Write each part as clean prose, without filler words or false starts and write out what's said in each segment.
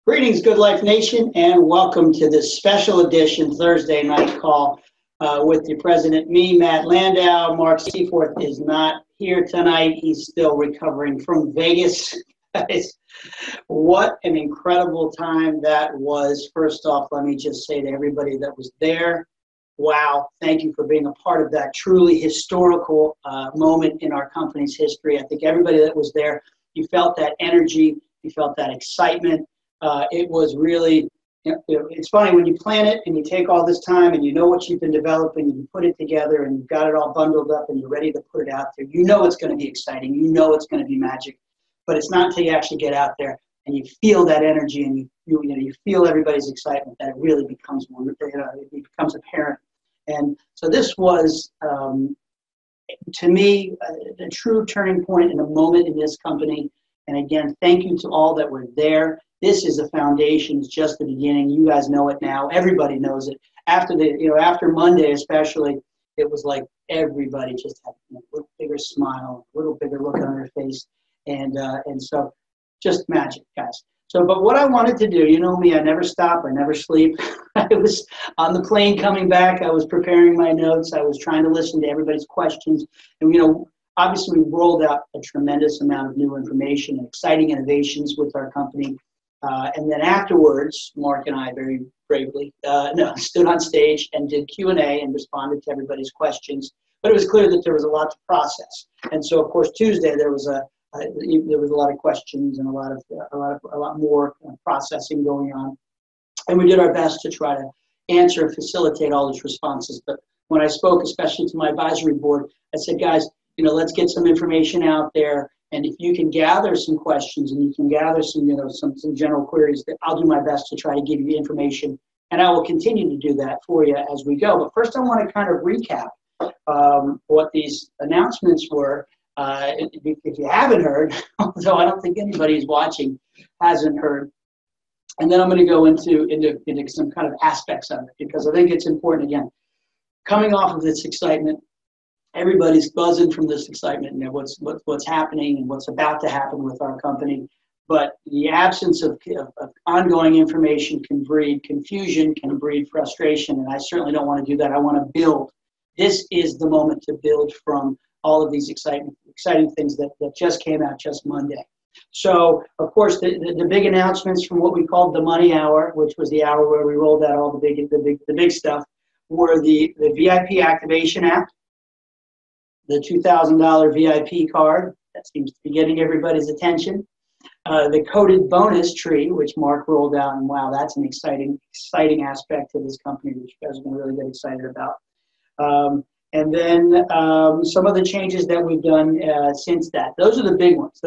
Greetings, Good Life Nation, and welcome to this special edition Thursday night call with the president, me, Matt Landau. Mark Seaforth is not here tonight. He's still recovering from Vegas. What an incredible time that was. First off, let me just say to everybody that was there, wow, thank you for being a part of that truly historical moment in our company's history. I think everybody that was there, you felt that energy, you felt that excitement. It was really, it's funny when you plan it and you take all this time and you know what you've been developing and you put it together and you've got it all bundled up and you're ready to put it out there. You know it's going to be exciting. You know it's going to be magic. But it's not until you actually get out there and you feel that energy and you feel everybody's excitement that it really becomes it becomes apparent. And so this was, to me, a true turning point in a moment in this company. And again, thank you to all that were there. This is the foundation. It's just the beginning. You guys know it now. Everybody knows it. After Monday especially, it was like everybody just had a little bigger smile, a little bigger look on their face. And so just magic, guys. So, but what I wanted to do, you know me, I never stop, I never sleep. I was on the plane coming back. I was preparing my notes. I was trying to listen to everybody's questions. And, obviously we rolled out a tremendous amount of new information and exciting innovations with our company. And then afterwards, Mark and I very bravely stood on stage and did Q&A and responded to everybody's questions. But it was clear that there was a lot to process. And so, of course, Tuesday there was a lot of questions and a lot more processing going on. And we did our best to try to answer and facilitate all those responses. But when I spoke, especially to my advisory board, I said, guys, let's get some information out there. And if you can gather some questions and you can gather some general queries, that I'll do my best to try to give you information. And I will continue to do that for you as we go. But first I want to kind of recap what these announcements were. If you haven't heard, although I don't think anybody who's watching hasn't heard. And then I'm going to go into some kind of aspects of it, because I think it's important, again, coming off of this excitement. Everybody's buzzing from this excitement and what's happening and what's about to happen with our company. But the absence of ongoing information can breed confusion, can breed frustration, and I certainly don't want to do that. I want to build. This is the moment to build from all of these exciting things that just came out just Monday. So, of course, the big announcements from what we called the Money Hour, which was the hour where we rolled out all the big stuff, were the VIP activation app, the $2,000 VIP card that seems to be getting everybody's attention, the coded bonus tree, which Mark rolled out, and wow, that's an exciting aspect to this company, which you guys are going to really get excited about. And then some of the changes that we've done since that. Those are the big ones.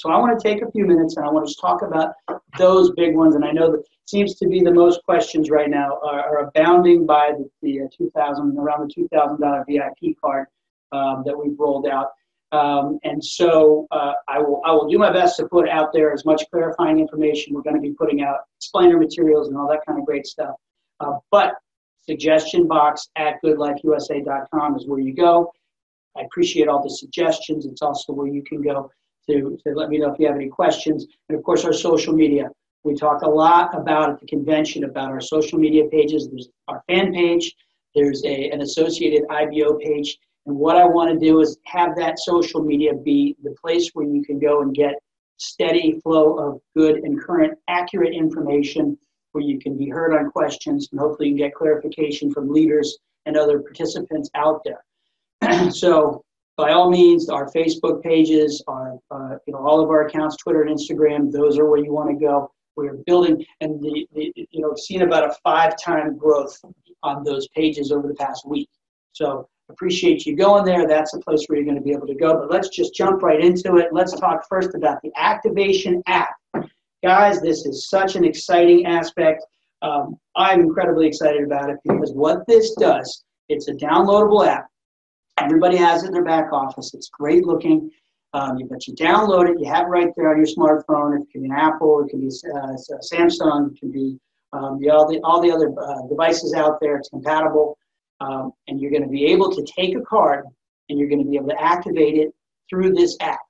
So I want to take a few minutes and I want to just talk about those big ones. And I know that seems to be the most questions right now are abounding by the around the $2,000 VIP card that we've rolled out. And so I will do my best to put out there as much clarifying information. We're going to be putting out explainer materials and all that kind of great stuff. But suggestion box at GoodLifeUSA.com is where you go. I appreciate all the suggestions. It's also where you can go to let me know if you have any questions. And of course, our social media. We talk a lot about at the convention about our social media pages. There's our fan page. There's an associated IBO page. And what I want to do is have that social media be the place where you can go and get steady flow of good and current, accurate information, where you can be heard on questions, and hopefully you can get clarification from leaders and other participants out there. So by all means, our Facebook pages, all of our accounts, Twitter and Instagram, those are where you want to go. We're building, and seen about a 5-time growth on those pages over the past week. So appreciate you going there. That's a place where you're going to be able to go. But let's just jump right into it. Let's talk first about the activation app. Guys, this is such an exciting aspect. I'm incredibly excited about it because what this does, it's a downloadable app. Everybody has it in their back office. It's great looking. But you download it. You have it right there on your smartphone. It can be an Apple. It can be Samsung. It can be all the other devices out there. It's compatible. And you're going to be able to take a card and you're going to be able to activate it through this app.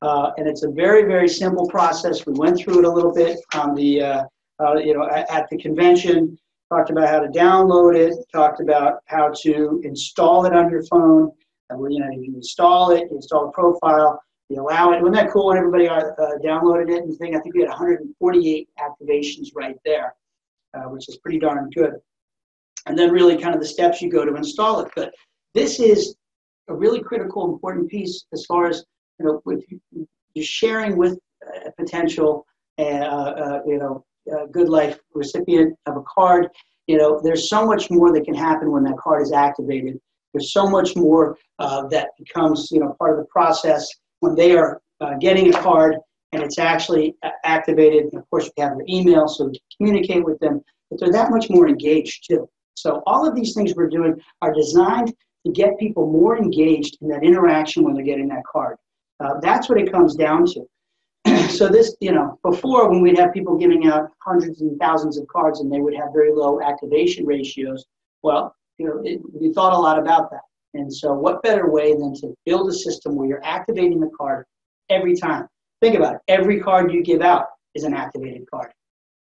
And it's a very, very simple process. We went through it a little bit on the, at the convention, talked about how to download it, talked about how to install it on your phone. And, you install it, you install the profile, you allow it. Wasn't that cool when everybody downloaded it and thing? I think we had 148 activations right there, which is pretty darn good. And then really kind of the steps you go to install it. But this is a really critical, important piece as far as, with you're sharing with a potential, Good Life recipient of a card. There's so much more that can happen when that card is activated. There's so much more that becomes, part of the process when they are getting a card and it's actually activated. And of course, we have their email so we can communicate with them, but they're that much more engaged too. So all of these things we're doing are designed to get people more engaged in that interaction when they're getting that card. That's what it comes down to. So this, before when we'd have people giving out hundreds and thousands of cards and they would have very low activation ratios, well, we thought a lot about that. And so what better way than to build a system where you're activating the card every time? Think about it. Every card you give out is an activated card.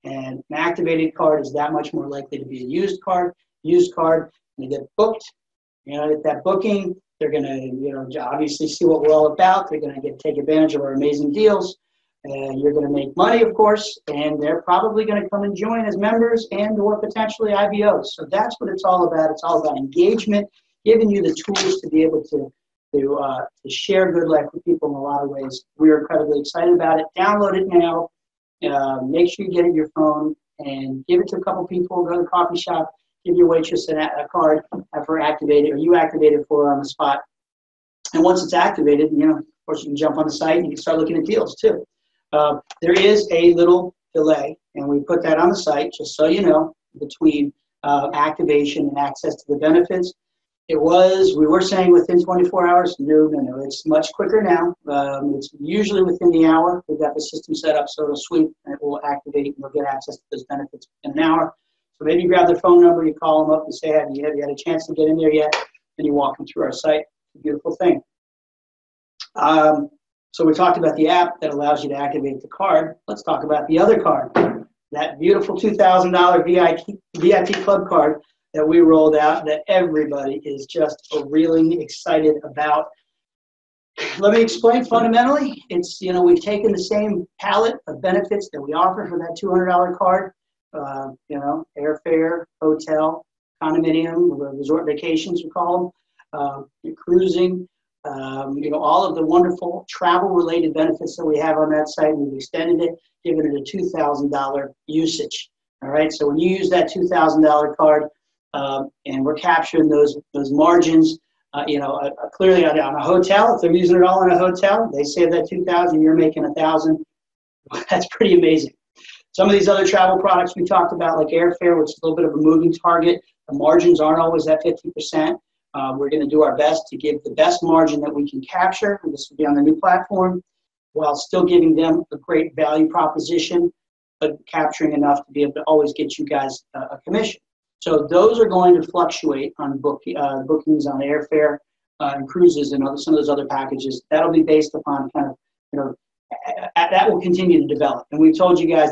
And an activated card is that much more likely to be a used card. Used card, they get booked. At that booking, they're going to, obviously see what we're all about. They're going to take advantage of our amazing deals. You're going to make money, of course, and they're probably going to come and join as members and or potentially IBOs. So that's what it's all about. It's all about engagement, giving you the tools to be able to share Good Life with people in a lot of ways. We're incredibly excited about it. Download it now. Make sure you get it in your phone and give it to a couple people. Go to the coffee shop. Give your waitress a card, have her activate it, or you activate it for her on the spot. And once it's activated, of course, you can jump on the site and you can start looking at deals too. There is a little delay, and we put that on the site just so you know, between activation and access to the benefits. We were saying within 24 hours. No, it's much quicker now. It's usually within the hour. We've got the system set up so it'll sweep and it will activate and you'll get access to those benefits in an hour. So maybe you grab their phone number, you call them up and say, have you had a chance to get in there yet? And you walk them through our site. It's a beautiful thing. So we talked about the app that allows you to activate the card. Let's talk about the other card, that beautiful $2,000 VIP club card that we rolled out that everybody is just really excited about. Let me explain fundamentally. It's, we've taken the same palette of benefits that we offer for that $200 card. Airfare, hotel, condominium, resort vacations, we call them, cruising, all of the wonderful travel-related benefits that we have on that site. We've extended it, given it a $2,000 usage. All right, so when you use that $2,000 card, and we're capturing those margins, clearly on a hotel, if they're using it all in a hotel, they save that $2,000, you're making $1,000. That's pretty amazing. Some of these other travel products we talked about, like airfare, which is a little bit of a moving target, the margins aren't always at 50%. We're going to do our best to give the best margin that we can capture, and this will be on the new platform, while still giving them a great value proposition, but capturing enough to be able to always get you guys a commission. So those are going to fluctuate on bookings on airfare and cruises and some of those other packages. That'll be based upon kind of, that will continue to develop. And we told you guys,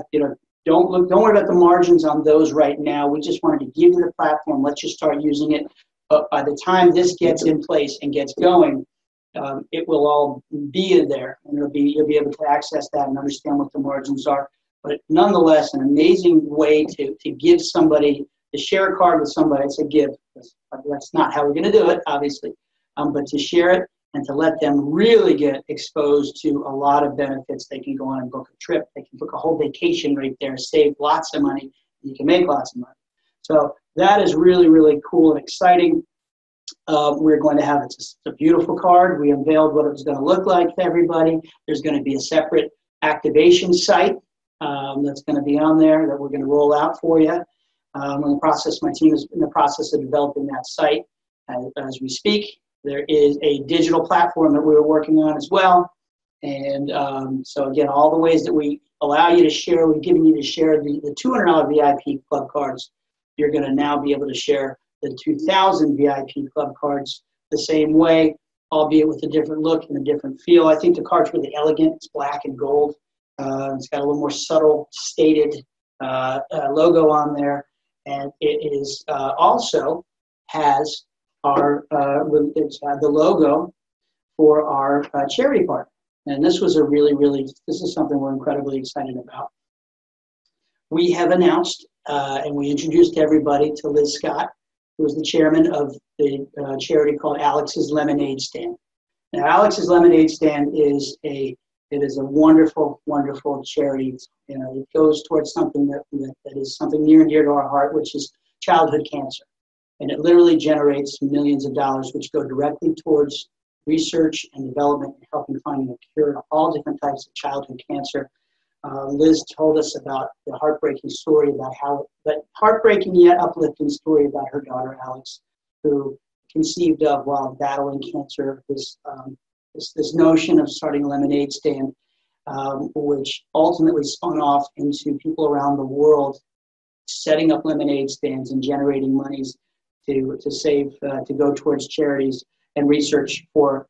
don't worry about the margins on those right now. We just wanted to give you the platform. Let's just start using it. But by the time this gets in place and gets going, it will all be in there, and you'll be able to access that and understand what the margins are. But nonetheless, an amazing way to give somebody, to share a card with somebody. I say give. That's not how we're going to do it, obviously. But to share it and to let them really get exposed to a lot of benefits. They can go on and book a trip. They can book a whole vacation right there, save lots of money. You can make lots of money. So that is really, really cool and exciting. We're going to have, it's a beautiful card. We unveiled what it was going to look like to everybody. There's going to be a separate activation site that's going to be on there that we're going to roll out for you. My team is in the process of developing that site as we speak. There is a digital platform that we were working on as well. And so again, all the ways that we allow you to share, we've given you to share the $200 VIP club cards. You're going to now be able to share the 2,000 VIP club cards the same way. albeit with a different look and a different feel. I think the card's really elegant. It's black and gold. It's got a little more subtle, stated logo on there, and it is also has our the logo for our charity partner. And this was this is something we're incredibly excited about. We have announced and we introduced everybody to Liz Scott, who is the chairman of the charity called Alex's Lemonade Stand. Now, Alex's Lemonade Stand is a wonderful, wonderful charity. You know, it goes towards something that is something near and dear to our heart, which is childhood cancer. And it literally generates millions of dollars, which go directly towards research and development and helping finding a cure to all different types of childhood cancer. Liz told us about the heartbreaking story but heartbreaking yet uplifting story about her daughter, Alex, who conceived of while battling cancer this notion of starting a lemonade stand, which ultimately spun off into people around the world setting up lemonade stands and generating monies to go towards charities and research for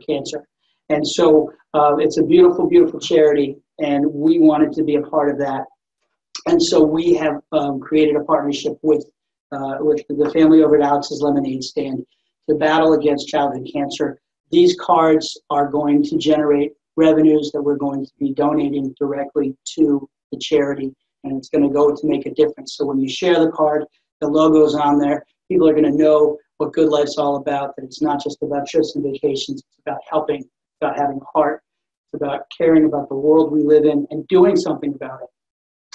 cancer. And so it's a beautiful, beautiful charity, and we wanted to be a part of that. And so we have created a partnership with the family over at Alex's Lemonade Stand to battle against childhood cancer. These cards are going to generate revenues that we're going to be donating directly to the charity, and it's going to go to make a difference. So when you share the card, the logo's on there, people are going to know what Good Life's all about, that it's not just about trips and vacations, it's about helping, it's about having heart, it's about caring about the world we live in and doing something about it.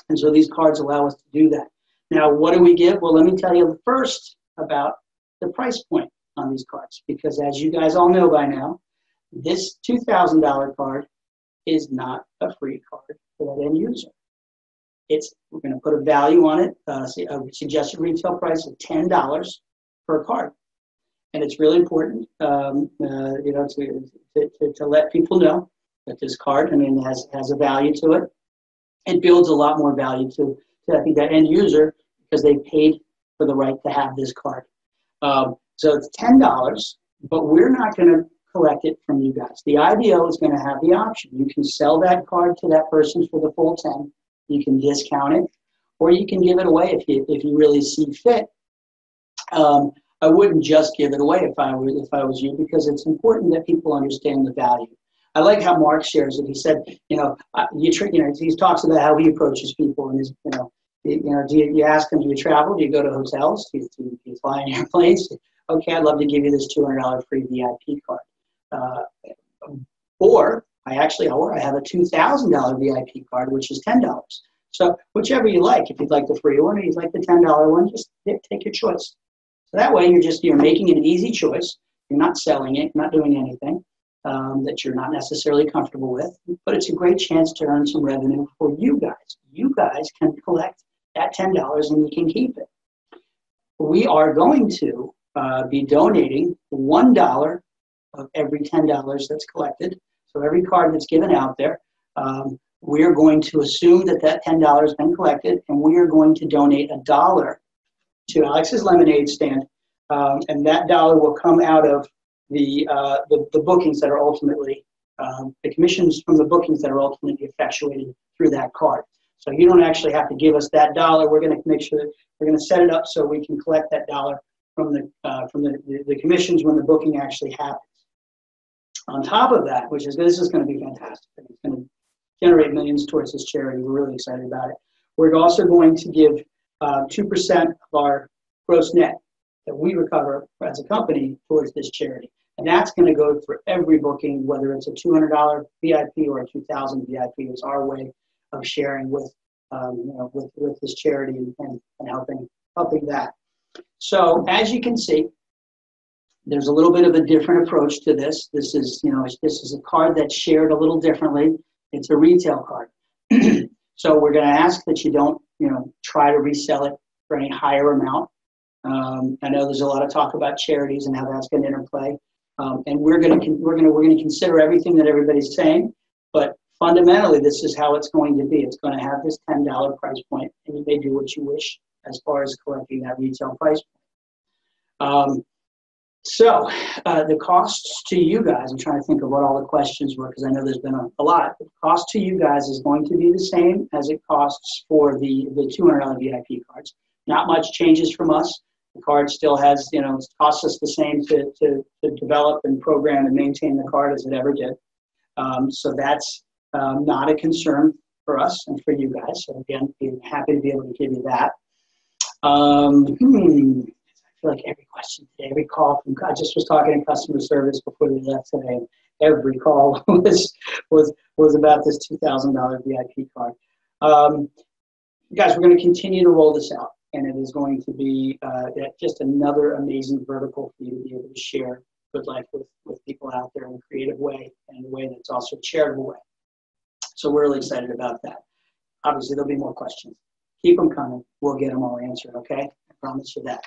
And so these cards allow us to do that. Now, what do we give? Well, let me tell you first about the price point on these cards, because as you guys all know by now, this $2,000 card is not a free card for that end user. We're going to put a value on it, a suggested retail price of $10 per card. And it's really important, to let people know that this card, has a value to it. It builds a lot more value to I think, that end user, because they paid for the right to have this card. So it's $10, but we're not going to collect it from you guys. The IBO is going to have the option. You can sell that card to that person for the full 10. You can discount it, or you can give it away if you really see fit. I wouldn't just give it away if I was you, because it's important that people understand the value. I like how Mark shares it. He said, he talks about how he approaches people, and you ask them, do you travel? Do you go to hotels? Do you fly in airplanes? Okay, I'd love to give you this $200 free VIP card. Or I have a $2,000 VIP card, which is $10. So whichever you like. If you'd like the free one or you'd like the $10 one, just take your choice. So that way you're making an easy choice. You're not selling it, you're not doing anything that you're not necessarily comfortable with, but it's a great chance to earn some revenue for you guys. You guys can collect that $10 and you can keep it. We are going to be donating $1 of every $10 that's collected. So every card that's given out there, we're going to assume that $10 has been collected, and we are going to donate $1 to Alex's Lemonade Stand, and that dollar will come out of the bookings that are ultimately, the commissions from the bookings that are ultimately effectuated through that card. So you don't actually have to give us that dollar. We're going to make sure that we're going to set it up so we can collect that dollar from the commissions when the booking actually happens. On top of that, this is going to be fantastic. It's going to generate millions towards this charity. We're really excited about it. We're also going to give 2% of our gross net that we recover as a company towards this charity. And that's going to go for every booking, whether it's a $200 VIP or a $2,000 VIP. It's our way of sharing with this charity and helping that. So as you can see, there's a little bit of a different approach to this. This is a card that's shared a little differently. It's a retail card. So we're going to ask that you don't, try to resell it for any higher amount. I know there's a lot of talk about charities and how that's going to interplay. And we're going to consider everything that everybody's saying, but fundamentally, this is how it's going to be. It's going to have this $10 price point, and you may do what you wish as far as collecting that retail price point. So the costs to you guys, I'm trying to think of what all the questions were because I know there's been a lot. The cost to you guys is going to be the same as it costs for the $200 VIP cards. Not much changes from us. The card still has, it costs us the same to develop and program and maintain the card as it ever did. So that's not a concern for us and for you guys. So again, be happy to be able to give you that. I feel like every question today, every call from, I just was talking to customer service before we left today. Every call was about this $2,000 VIP card. Guys, we're going to continue to roll this out, and it is going to be just another amazing vertical for you to be able to share good life with people out there in a creative way and a way that's also a charitable way. So we're really excited about that. Obviously, there'll be more questions. Keep them coming. We'll get them all answered, okay? I promise you that.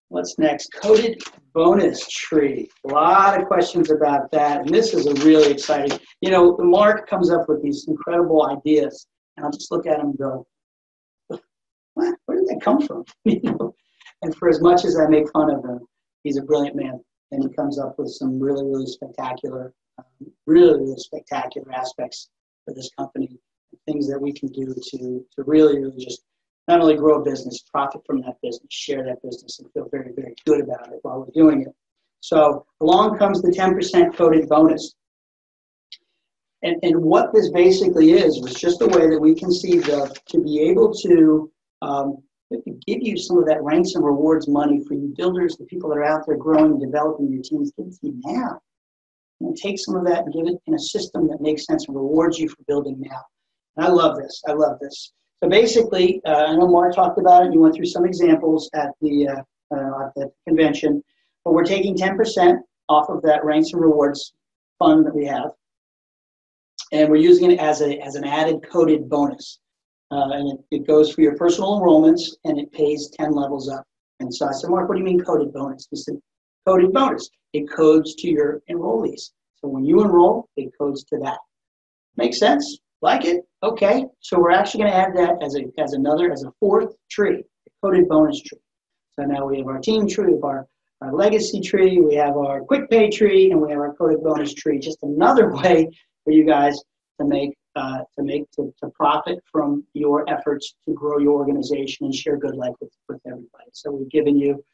What's next? Coded bonus tree. A lot of questions about that. And this is a really exciting, Mark comes up with these incredible ideas. And I'll just look at him and go, what? Where did that come from? And for as much as I make fun of him, he's a brilliant man. And he comes up with some really, really spectacular, aspects for this company. Things that we can do to really, really just not only grow a business, profit from that business, share that business, and feel very, very good about it while we're doing it. So along comes the 10% coded bonus. And what this basically is was just a way that we conceived of to be able to give you some of that ranks and rewards money for you builders, the people that are out there growing and developing your teams. Give it to you now. Take some of that and give it in a system that makes sense and rewards you for building now. And I love this. I love this. So basically, I know Mark talked about it. You went through some examples at the convention, but we're taking 10% off of that ranks and rewards fund that we have, and we're using it as an added coded bonus. And it goes for your personal enrollments, and it pays 10 levels up. And so I said, Mark, what do you mean coded bonus? He said, coded bonus. It codes to your enrollees. So when you enroll, it codes to that. Makes sense? Like it? Okay. So we're actually going to add that as a fourth tree, a coded bonus tree. So now we have our team tree, we have our legacy tree, we have our quick pay tree, and we have our coded bonus tree. Just another way for you guys to profit from your efforts to grow your organization and share good life with everybody. So we've given you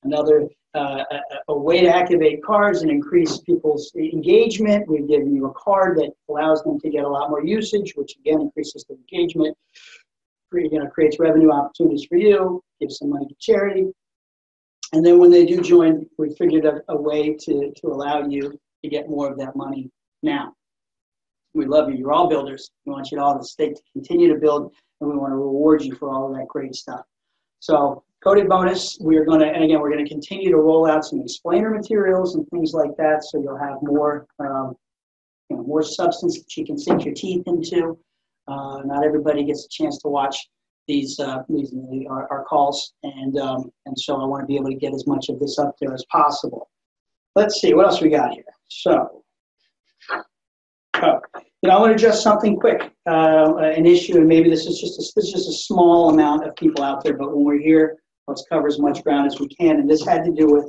another a way to activate cards and increase people's engagement. We've given you a card that allows them to get a lot more usage, which again increases their engagement, creates revenue opportunities for you, gives some money to charity. And then when they do join, we figured out a way to allow you to get more of that money now. We love you. You're all builders. We want you to all to continue to build, and we want to reward you for all of that great stuff. So coded bonus, we're going to continue to roll out some explainer materials and things like that, so you'll have more more substance that you can sink your teeth into. Not everybody gets a chance to watch our calls, and so I want to be able to get as much of this up there as possible. Let's see what else we got here. So, I want to address something quick, an issue, and maybe this is just a small amount of people out there, but when we're here, let's cover as much ground as we can. And this had to do with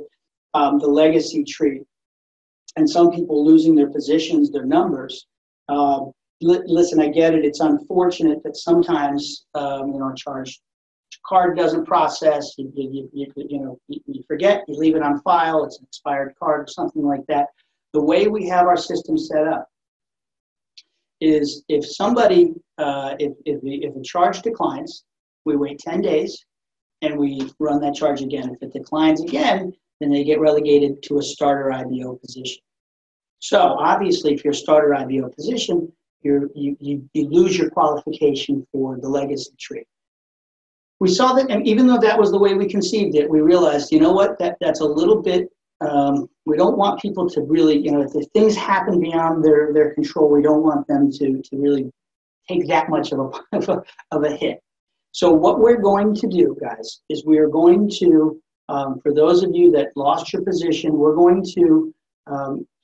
the legacy tree and some people losing their positions, their numbers. Listen, I get it. It's unfortunate that sometimes a card doesn't process. You forget. You leave it on file. It's an expired card or something like that. The way we have our system set up is if somebody, if a charge declines, we wait 10 days and we run that charge again. If it declines again, then they get relegated to a starter IBO position. So obviously, if you're a starter IBO position, you lose your qualification for the legacy tree. We saw that, and even though that was the way we conceived it, we realized, you know what, that's a little bit, we don't want people to really, if things happen beyond their control, we don't want them to really take that much of a hit. So what we're going to do, guys, is we are going to, for those of you that lost your position, we're going to,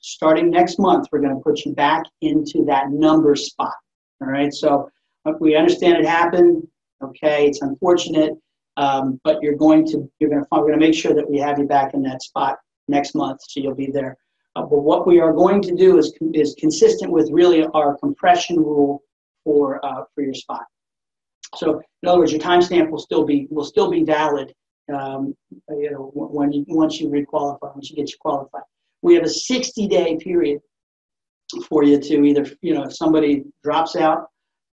starting next month, we're going to put you back into that number spot. All right. So we understand it happened. Okay. It's unfortunate. But we're going to make sure that we have you back in that spot next month, so you'll be there. But what we are going to do is consistent with really our compression rule for your spot. So in other words, your timestamp will still be valid. Once you requalify, once you get you qualified. We have a 60-day period for you to either, if somebody drops out,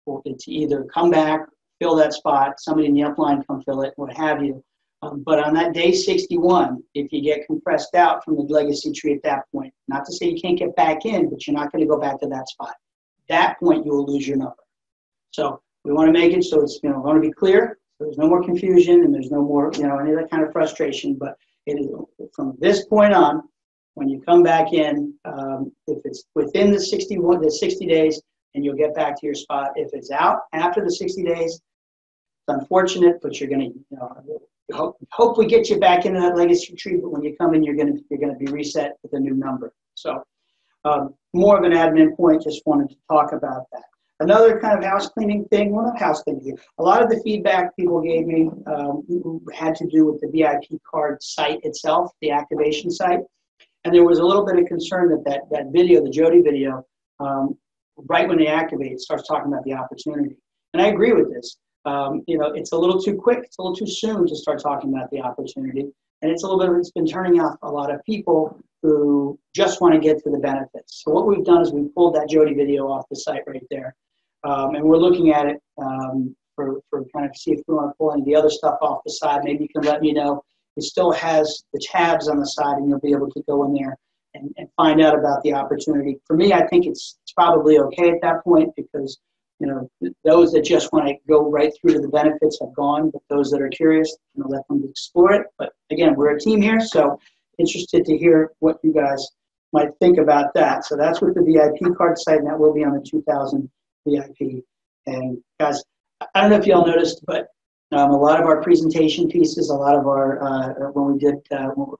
or to either come back, fill that spot, somebody in the upline come fill it, what have you. But on that day 61, if you get compressed out from the legacy tree at that point, not to say you can't get back in, but you're not going to go back to that spot. At that point, you will lose your number. So we want to make it so it's going to be clear. So there's no more confusion and there's no more any of that kind of frustration. But it is, from this point on, when you come back in, if it's within the 60 days, and you'll get back to your spot. If it's out after the 60 days, it's unfortunate, but you're going to hope we get you back into that legacy tree. But when you come in, you're going to be reset with a new number. So more of an admin point. Just wanted to talk about that. Another kind of house cleaning thing, well, not house cleaning, a lot of the feedback people gave me had to do with the VIP card site itself, the activation site. And there was a little bit of concern that video, the Jody video, right when they activate, it starts talking about the opportunity. And I agree with this. It's a little too quick, it's a little too soon to start talking about the opportunity. And it's been turning off a lot of people who just want to get to the benefits. So what we've done is we've pulled that Jody video off the site right there. And we're looking at it for kind of see if we want to pull any of the other stuff off the side. Maybe you can let me know. It still has the tabs on the side, and you'll be able to go in there and find out about the opportunity. For me, I think it's probably okay at that point because, those that just want to go right through to the benefits have gone, but those that are curious, let them explore it. But again, we're a team here, so interested to hear what you guys might think about that. So that's with the VIP card site, and that will be on the 2000 VIP. And guys, I don't know if y'all noticed, but a lot of our presentation pieces, a lot of our, when we did what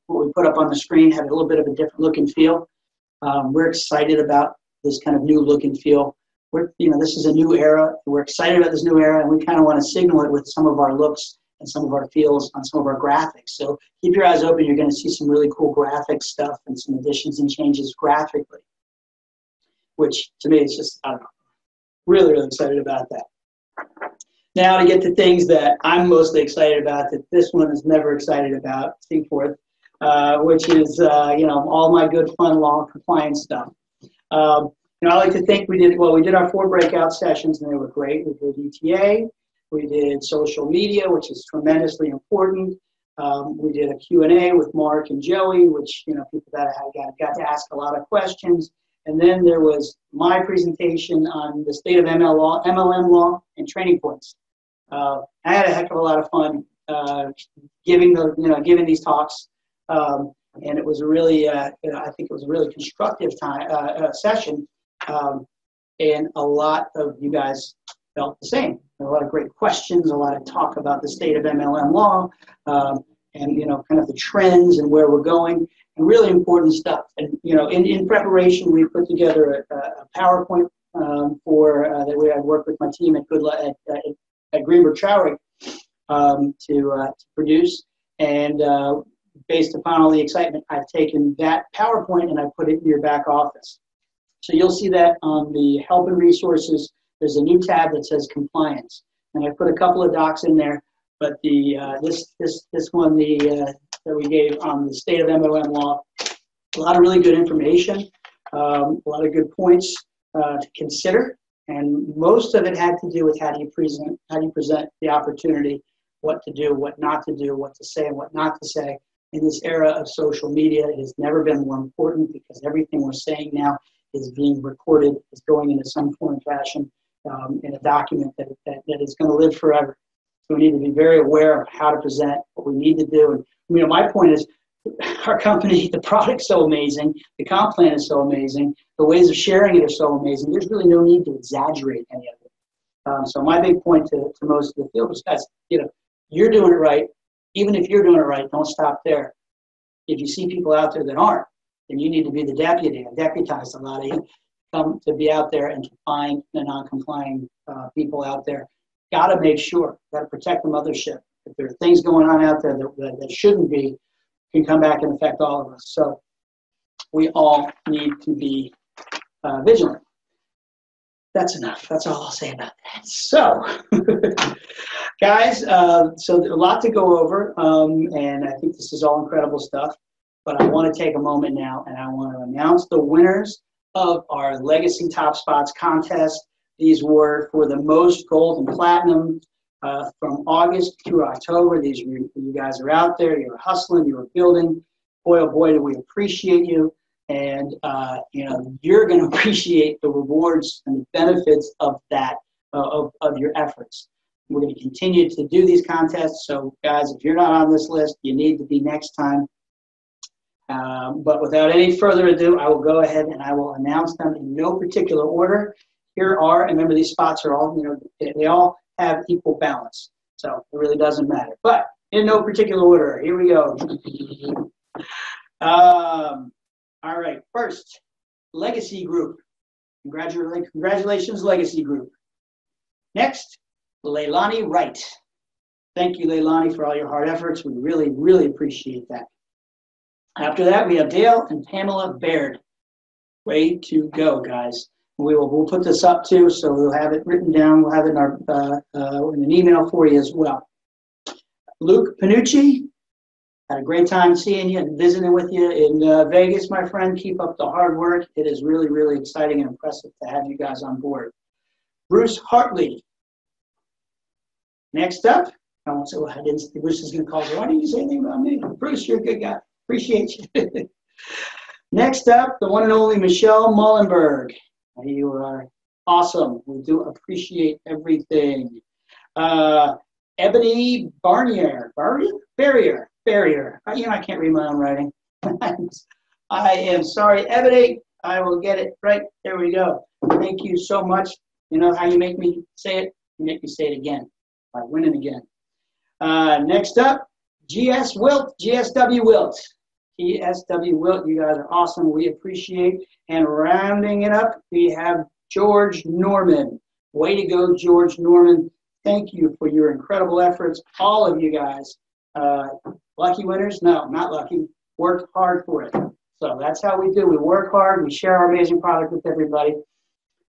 we put up on the screen had a little bit of a different look and feel. We're excited about this kind of new look and feel. This is a new era. We're excited about this new era, and we kind of want to signal it with some of our looks and some of our feels on some of our graphics. So keep your eyes open. You're going to see some really cool graphic stuff and some additions and changes graphically, which to me is just, I don't know, really, really excited about that. Now to get to things that I'm mostly excited about, that this one is never excited about, Seaforth, which is, all my good fun law compliance stuff. I like to think we did our 4 breakout sessions, and they were great. We did ETA, we did social media, which is tremendously important. We did a Q&A with Mark and Joey, which, people that got to ask a lot of questions. And then there was my presentation on the state of MLM law and training points. I had a heck of a lot of fun giving these talks, and it was really, I think it was a really constructive session, and a lot of you guys felt the same. There were a lot of great questions, a lot of talk about the state of MLM law, and kind of the trends and where we're going, and really important stuff. And in preparation, we put together a PowerPoint that we had worked with my team at Greenberg Traurig to produce, and based upon all the excitement, I've taken that PowerPoint and I put it in your back office. So you'll see that on the help and resources. There's a new tab that says compliance, and I put a couple of docs in there. But this one that we gave on the state of MLM law, a lot of really good information, a lot of good points to consider. And most of it had to do with how do you present the opportunity, what to do, what not to do, what to say and what not to say. In this era of social media, it has never been more important because everything we're saying now is being recorded, is going into some form or fashion in a document that is going to live forever. So we need to be very aware of how to present, what we need to do. And my point is, our company, the product's so amazing, the comp plan is so amazing, the ways of sharing it are so amazing, there's really no need to exaggerate any of it. So my big point to most of the field is, guys, you're doing it right. Even if you're doing it right, don't stop there. If you see people out there that aren't, then you need to be the deputy and deputize a lot of you, come to be out there and to find the non-complying people out there got to make sure, got to protect the mothership. If there are things going on out there that shouldn't be, can come back and affect all of us. So we all need to be vigilant. That's enough. That's all I'll say about that. So, guys, so a lot to go over, and I think this is all incredible stuff. But I want to take a moment now, and I want to announce the winners of our Legacy Top Spots contest. These were for the most gold and platinum from August through October. These you guys are out there. You're hustling. You're building. Boy, oh boy, do we appreciate you. And you're going to appreciate the rewards and the benefits of that, of your efforts. We're going to continue to do these contests. So, guys, if you're not on this list, you need to be next time. But without any further ado, I will go ahead and I will announce them in no particular order. Here are, and remember, these spots are all, they all have equal balance. So it really doesn't matter. But in no particular order, here we go. All right, first, Legacy Group. Congratulations, Legacy Group. Next, Leilani Wright. Thank you, Leilani, for all your hard efforts. We really, really appreciate that. After that, we have Dale and Pamela Baird. Way to go, guys. We'll put this up too, so we'll have it written down. We'll have it in in an email for you as well. Luke Panucci. Had a great time seeing you and visiting with you in Vegas, my friend. Keep up the hard work. It is really, really exciting and impressive to have you guys on board. Bruce Hartley. Next up, I won't say what I didn't say. Bruce is going to call me. Why didn't you say anything about me? Bruce, you're a good guy. Appreciate you. Next up, the one and only Michelle Mullenberg. You are awesome. We do appreciate everything. Ebony Barrier. I can't read my own writing. I am sorry, Ebony. I will get it right. There we go. Thank you so much. You know how you make me say it? You make me say it again by winning again. Next up, GSW Wilt. GSW Wilt, you guys are awesome. We appreciate. And rounding it up, we have George Norman. Way to go, George Norman. Thank you for your incredible efforts, all of you guys. Lucky winners? No, not lucky. Worked hard for it. So that's how we do. We work hard. We share our amazing product with everybody,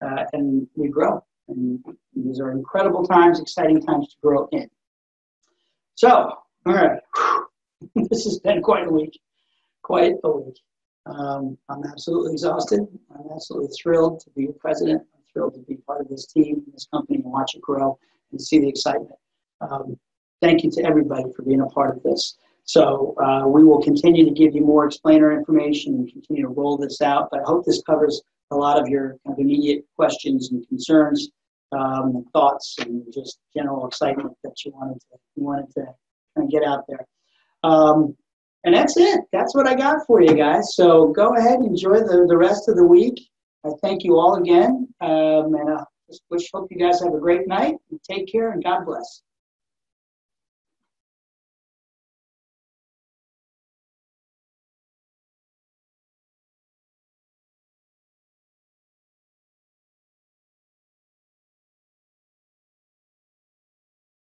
and we grow. And these are incredible times, exciting times to grow in. So, all right. This has been quite a week. Quite a week. I'm absolutely exhausted. I'm absolutely thrilled to be the president. I'm thrilled to be part of this team, this company, and watch it grow and see the excitement. Thank you to everybody for being a part of this. So we will continue to give you more explainer information and continue to roll this out. But I hope this covers a lot of your kind of immediate questions and concerns, and thoughts, and just general excitement that you wanted to kind of get out there. And that's it. That's what I got for you guys. So go ahead and enjoy the rest of the week. I thank you all again, and I just hope you guys have a great night. Take care, and God bless.